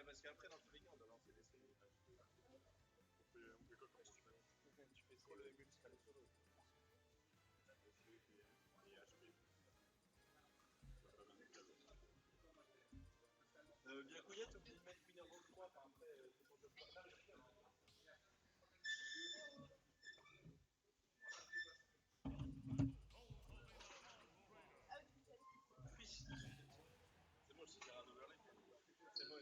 Parce qu'après, dans tous les cas, on doit lancer des séries. On fait quoi comme système? Tu fais sur le multi, pas les solos. Et HP. Bien Couillet, t'oublies de mettre Minervo 3, après, c'est pour te partager. C'est moi, je suis un overlay. C'est moi,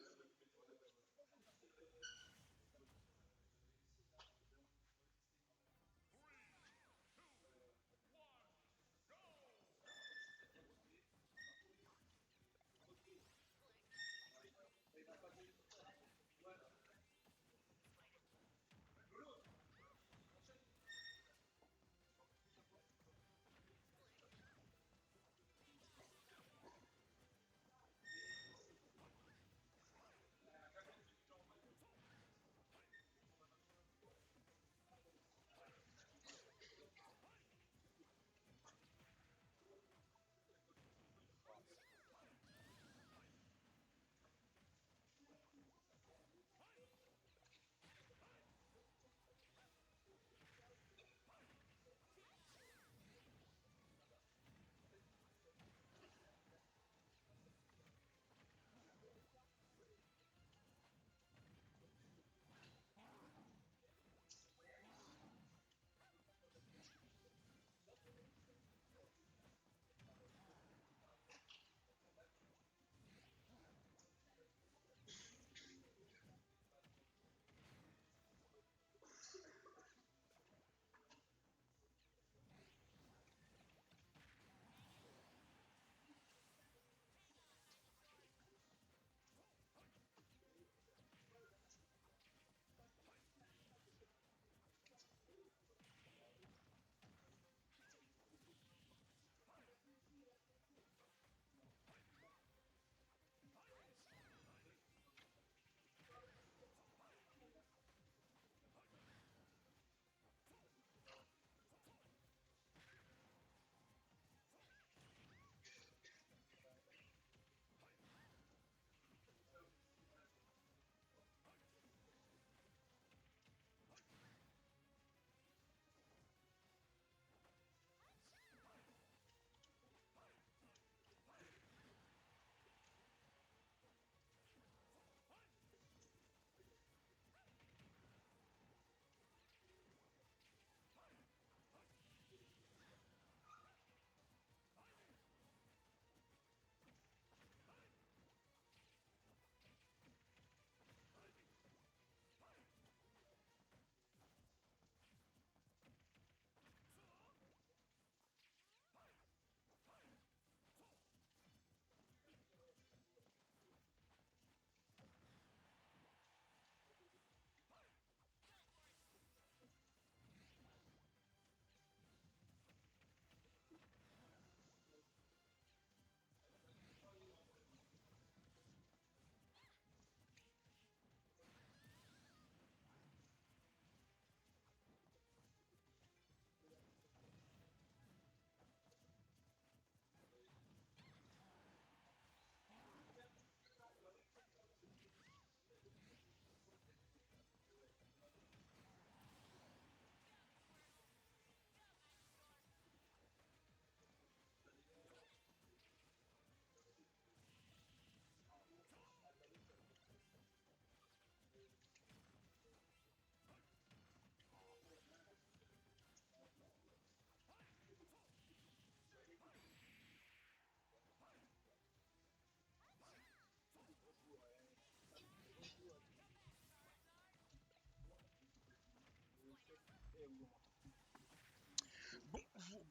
Bonjour.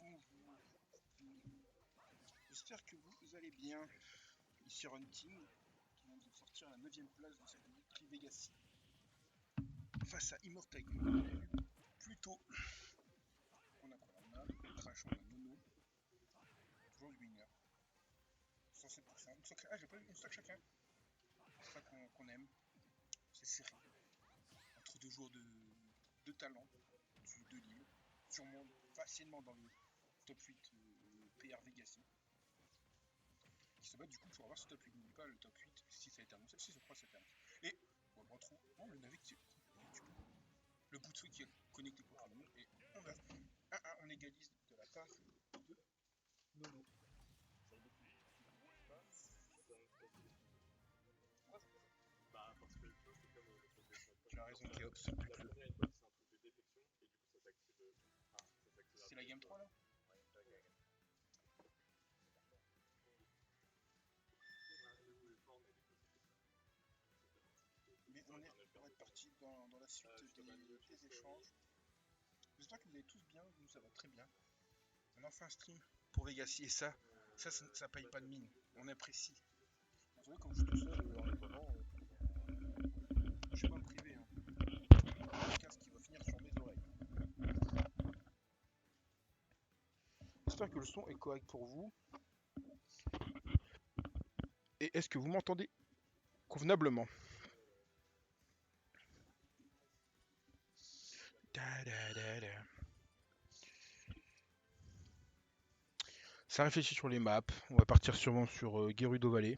J'espère que vous allez bien. Ici Runting, qui vient de sortir la 9ème place de cette Victory Vegas face à Immortal. Plus tôt, on a quoi? On a Crash, on a Nono, toujours du winner. 107%. J'ai pas eu une stock chacun. C'est ça qu'on aime. C'est serré. Entre deux joueurs de talent de Lille. Sûrement facilement dans le top 8 PR Vegas. qui se battent du coup pour avoir ce top 8. N'oublie pas le top 8 si ça a été annoncé, si je crois que ça a été annoncé. Et on le retrouve. Oh, le navet qui est le bout de feu qui est connecté contre nous. Et on a 1-1, on égalise de la part de Nono. Bah, parce que tu vois, c'est comme le côté Tu as raison, Keops. la première étoile, c'est un truc de détection, et du coup, ça s'active. Ça s'active. C'est la game 3 là? Ouais, c'est la game. Mais on va être parti dans la suite des échanges. J'espère que vous allez tous bien, nous ça va très bien. On a fait un stream pour Vegas et ça paye pas de mine, on apprécie. Vous voyez comme je suis tout seul en attendant, je vais pas me priver. Hein. Un casque qui va finir sur mes oreilles. J'espère que le son est correct pour vous. Et est-ce que vous m'entendez convenablement? Ça réfléchit sur les maps. On va partir sûrement sur Gerudo Valley.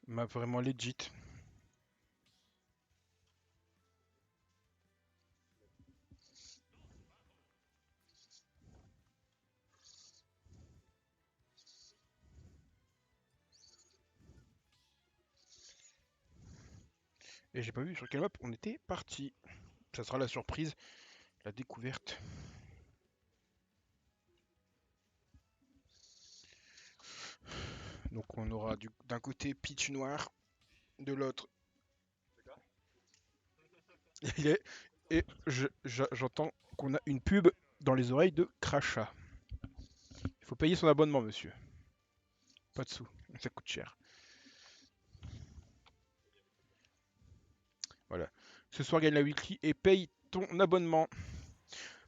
Map vraiment legit. Et j'ai pas vu sur quelle map on était parti. Ça sera la surprise, la découverte. Donc on aura d'un côté Peach noir, de l'autre. Il est. Et j'entends qu'on a une pub dans les oreilles de Crachat. Il faut payer son abonnement, monsieur. Pas de sous, ça coûte cher. Voilà. Ce soir, gagne la weekly et paye ton abonnement.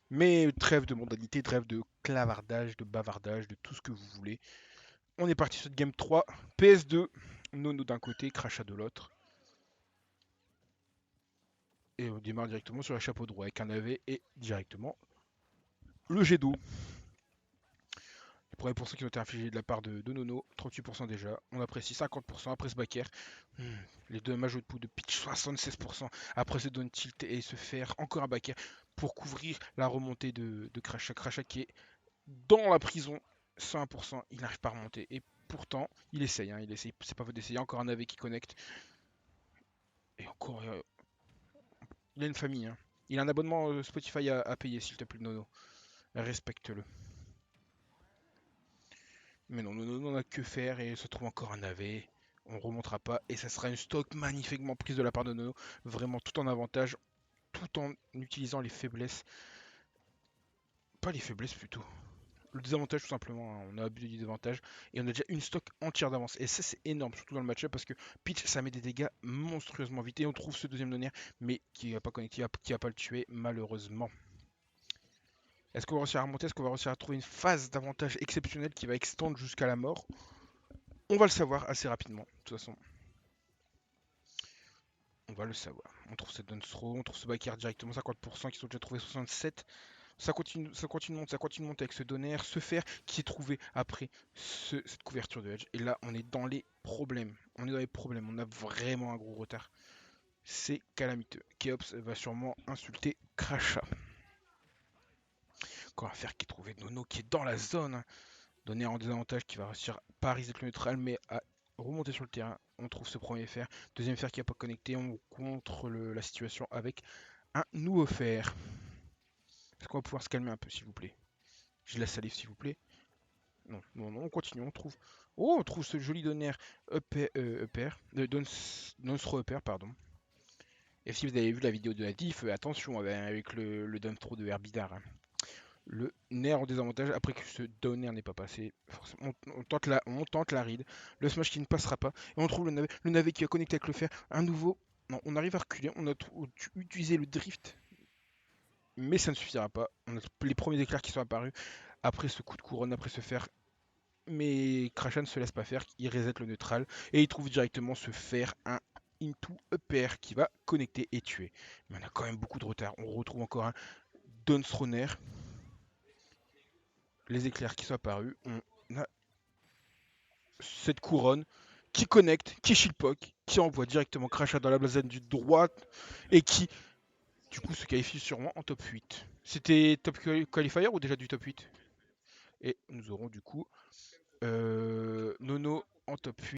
Mais trêve de mondanité, trêve de clavardage, de bavardage, de tout ce que vous voulez. On est parti sur game 3. PS2. Nono d'un côté, Crachat de l'autre. Et on démarre directement sur la chapeau droit avec un navet et directement le jet d'eau. Les premiers pourcents qui ont été infligés de la part de Nono, 38% déjà. On apprécie 50% après ce backer. Les deux matchs de poule de pitch, 76%. Après ce down tilt et se faire encore un backer pour couvrir la remontée de Crachat. Crachat qui est dans la prison, 101%. Il n'arrive pas à remonter. Et pourtant, il essaye. Il essaye. C'est pas faute d'essayer. Encore un navet qui connecte. Et encore. Il a une famille. Il a un abonnement Spotify à payer, s'il te plaît, Nono. Respecte-le. Mais non, Nono n'en a que faire et il se trouve encore un navet. On remontera pas et ça sera une stock magnifiquement prise de la part de Nono. Vraiment tout en avantage, tout en utilisant les faiblesses. Pas les faiblesses plutôt. Le désavantage tout simplement, on a abusé du désavantage et on a déjà une stock entière d'avance. Et ça c'est énorme, surtout dans le match-up parce que Peach ça met des dégâts monstrueusement vite et on trouve ce deuxième donner mais qui va pas connecter, qui va pas le tuer malheureusement. Est-ce qu'on va réussir à remonter? Est-ce qu'on va réussir à trouver une phase d'avantage exceptionnelle qui va extendre jusqu'à la mort? On va le savoir assez rapidement, de toute façon. On va le savoir. On trouve cette done throw, on trouve ce backer directement, 50% qui sont déjà trouvés 67. Ça continue de monter avec ce donner, ce fer qui est trouvé après cette couverture de edge. Et là, on est dans les problèmes. On a vraiment un gros retard. C'est calamiteux. Keops va sûrement insulter Crachat. Encore un fer qui est trouvé, Nono qui est dans la zone. Donner en désavantage qui va réussir pas à reset le neutral mais à remonter sur le terrain. On trouve ce premier fer. Deuxième fer qui n'a pas connecté. On contre la situation avec un nouveau fer. Est-ce qu'on va pouvoir se calmer un peu s'il vous plaît? J'ai la salive s'il vous plaît. Non, on continue. On trouve ce joli donner upper, non-throw upper, pardon. Et si vous avez vu la vidéo de la diff, attention avec le down throw de Herbidar. Le nerf en désavantage après que ce down air n'est pas passé. Forcément, on tente la ride. Le smash qui ne passera pas. Et on trouve le navet qui va connecter avec le fer. Un nouveau. Non, on arrive à reculer. On a utilisé le drift. Mais ça ne suffira pas. On a les premiers éclairs qui sont apparus. Après ce coup de couronne, après ce fer. Mais Crachat ne se laisse pas faire. Il reset le neutral. Et il trouve directement ce fer. Un into upper qui va connecter et tuer. Mais on a quand même beaucoup de retard. On retrouve encore un Dunstroner. Les éclairs qui sont apparus, on a cette couronne, qui connecte, qui shillpoke, qui envoie directement Crachat dans la blasane du droite et qui, du coup, se qualifie sûrement en top 8. C'était top qualifier ou déjà du top 8? Et nous aurons du coup Nono en top 8.